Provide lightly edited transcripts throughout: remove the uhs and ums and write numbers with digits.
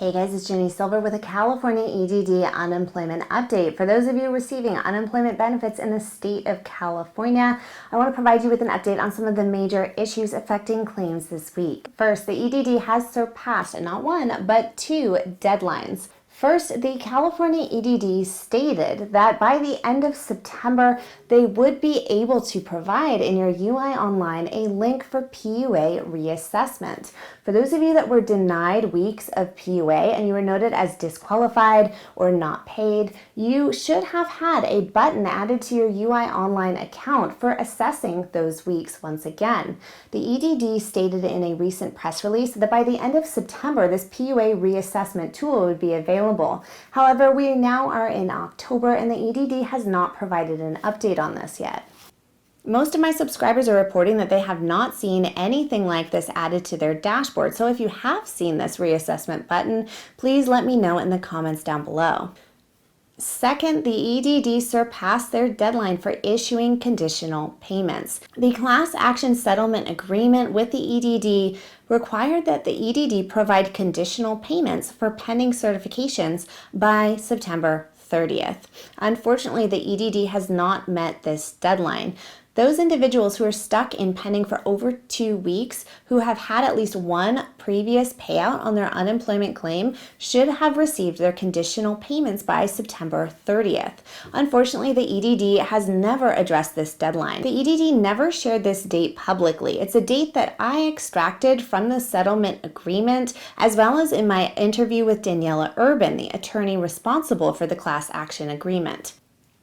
Hey guys, it's Jenny Silver with a California EDD unemployment update. For those of you receiving unemployment benefits in the state of California, I want to provide you with an update on some of the major issues affecting claims this week. First, the EDD has surpassed not one, but two deadlines. First, the California EDD stated that by the end of September, they would be able to provide in your UI Online a link for PUA reassessment. For those of you that were denied weeks of PUA and you were noted as disqualified or not paid, you should have had a button added to your UI Online account for assessing those weeks once again. The EDD stated in a recent press release that by the end of September, this PUA reassessment tool would be available. However, we now are in October and the EDD has not provided an update on this yet. Most of my subscribers are reporting that they have not seen anything like this added to their dashboard. So if you have seen this reassessment button, please let me know in the comments down below. Second, the EDD surpassed their deadline for issuing conditional payments. The class action settlement agreement with the EDD required that the EDD provide conditional payments for pending certifications by September 30th. Unfortunately, the EDD has not met this deadline. Those individuals who are stuck in pending for over 2 weeks, who have had at least one previous payout on their unemployment claim, should have received their conditional payments by September 30th. Unfortunately, the EDD has never addressed this deadline. The EDD never shared this date publicly. It's a date that I extracted from the settlement agreement, as well as in my interview with Daniela Urban, the attorney responsible for the class action agreement.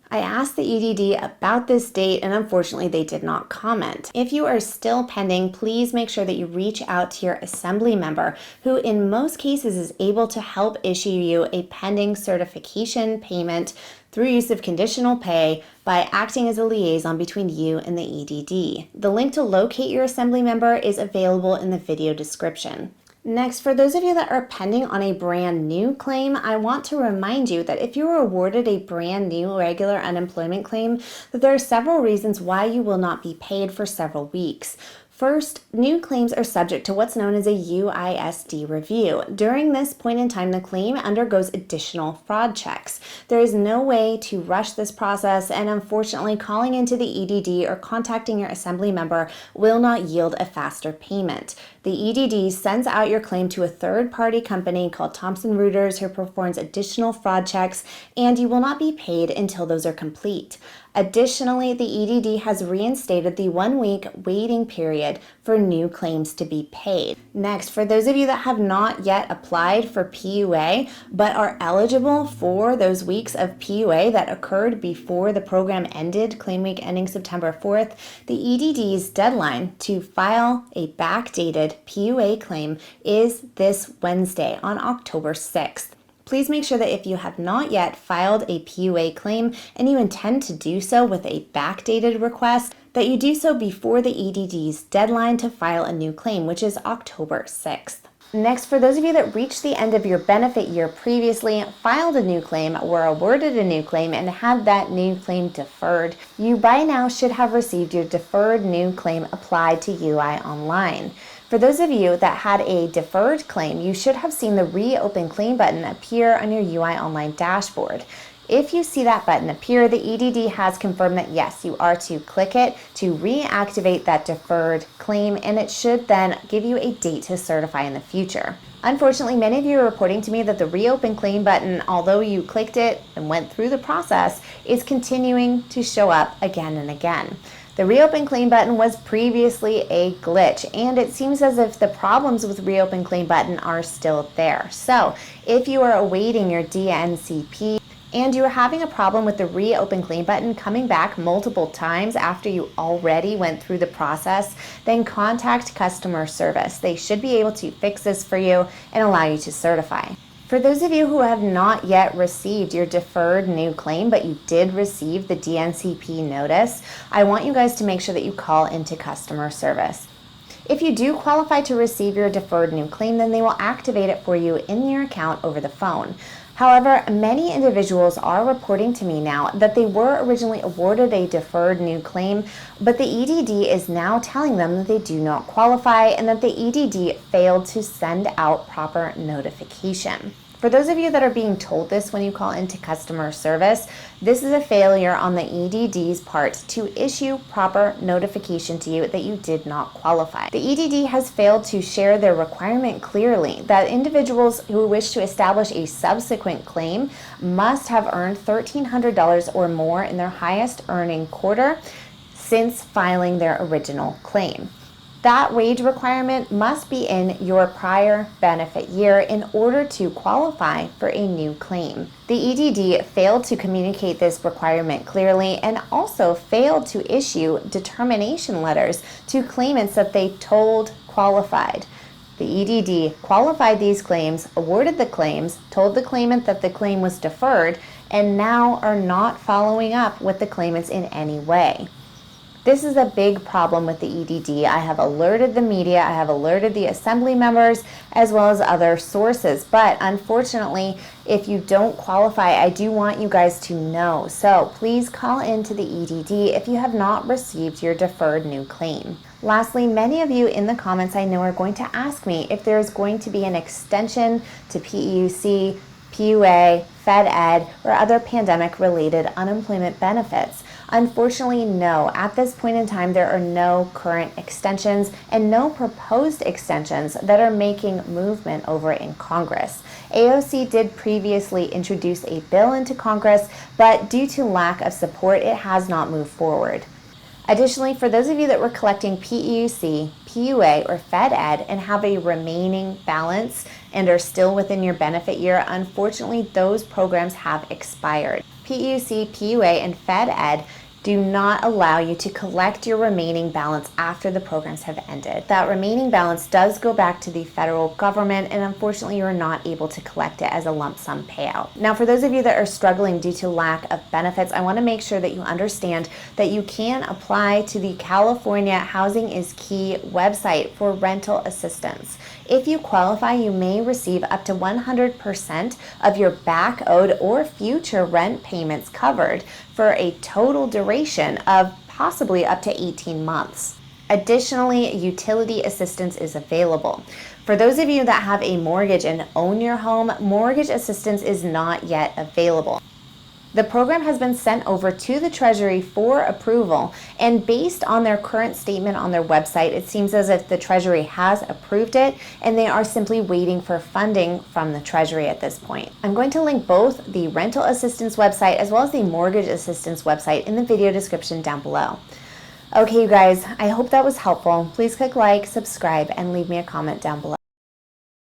I asked the EDD about this date and unfortunately they did not comment. If you are still pending, please make sure that you reach out to your assembly member who in most cases is able to help issue you a pending certification payment through use of conditional pay by acting as a liaison between you and the EDD. The link to locate your assembly member is available in the video description. Next, for those of you that are pending on a brand new claim, I want to remind you that if you were awarded a brand new regular unemployment claim, that there are several reasons why you will not be paid for several weeks. First, new claims are subject to what's known as a UISD review. During this point in time, the claim undergoes additional fraud checks. There is no way to rush this process, and unfortunately, calling into the EDD or contacting your assembly member will not yield a faster payment. The EDD sends out your claim to a third-party company called Thomson Reuters who performs additional fraud checks, and you will not be paid until those are complete. Additionally, the EDD has reinstated the 1-week waiting period for new claims to be paid. Next, for those of you that have not yet applied for PUA but are eligible for those weeks of PUA that occurred before the program ended, claim week ending September 4th, the EDD's deadline to file a backdated PUA claim is this Wednesday on October 6th. Please make sure that if you have not yet filed a PUA claim and you intend to do so with a backdated request, that you do so before the EDD's deadline to file a new claim, which is October 6th. Next, for those of you that reached the end of your benefit year previously, filed a new claim, were awarded a new claim, and had that new claim deferred, you by now should have received your deferred new claim applied to UI Online. For those of you that had a deferred claim, you should have seen the Reopen Claim button appear on your UI Online dashboard. If you see that button appear, the EDD has confirmed that yes, you are to click it to reactivate that deferred claim, and it should then give you a date to certify in the future. Unfortunately, many of you are reporting to me that the Reopen Claim button, although you clicked it and went through the process, is continuing to show up again and again. The Reopen Claim button was previously a glitch, and it seems as if the problems with Reopen Claim button are still there. So, if you are awaiting your DNCP and you are having a problem with the Reopen Claim button coming back multiple times after you already went through the process, then contact customer service. They should be able to fix this for you and allow you to certify. For those of you who have not yet received your deferred new claim, but you did receive the DNCP notice, I want you guys to make sure that you call into customer service. If you do qualify to receive your deferred new claim, then they will activate it for you in your account over the phone. However, many individuals are reporting to me now that they were originally awarded a deferred new claim, but the EDD is now telling them that they do not qualify and that the EDD failed to send out proper notification. For those of you that are being told this when you call into customer service, this is a failure on the EDD's part to issue proper notification to you that you did not qualify. The EDD has failed to share their requirement clearly that individuals who wish to establish a subsequent claim must have earned $1,300 or more in their highest earning quarter since filing their original claim. That wage requirement must be in your prior benefit year in order to qualify for a new claim. The EDD failed to communicate this requirement clearly and also failed to issue determination letters to claimants that they told qualified. The EDD qualified these claims, awarded the claims, told the claimant that the claim was deferred, and now are not following up with the claimants in any way. This is a big problem with the EDD. I have alerted the media, I have alerted the assembly members, as well as other sources. But unfortunately, if you don't qualify, I do want you guys to know. So please call into the EDD if you have not received your deferred new claim. Lastly, many of you in the comments I know are going to ask me if there's going to be an extension to PEUC, PUA, Fed Ed, or other pandemic-related unemployment benefits. Unfortunately, no. At this point in time, there are no current extensions and no proposed extensions that are making movement over in Congress. AOC did previously introduce a bill into Congress, but due to lack of support, it has not moved forward. Additionally, for those of you that were collecting PEUC, PUA, or Fed Ed and have a remaining balance and are still within your benefit year, unfortunately, those programs have expired. PEUC, PUA, and Fed Ed do not allow you to collect your remaining balance after the programs have ended. That remaining balance does go back to the federal government, and unfortunately you're not able to collect it as a lump sum payout. Now, for those of you that are struggling due to lack of benefits, I want to make sure that you understand that you can apply to the California Housing is Key website for rental assistance. If you qualify, you may receive up to 100% of your back owed or future rent payments covered for a total duration of possibly up to 18 months. Additionally, utility assistance is available. For those of you that have a mortgage and own your home, mortgage assistance is not yet available. The program has been sent over to the Treasury for approval, and based on their current statement on their website, it seems as if the Treasury has approved it and they are simply waiting for funding from the Treasury at this point. I'm going to link both the rental assistance website as well as the mortgage assistance website in the video description down below. Okay, you guys, I hope that was helpful. Please click like, subscribe, and leave me a comment down below.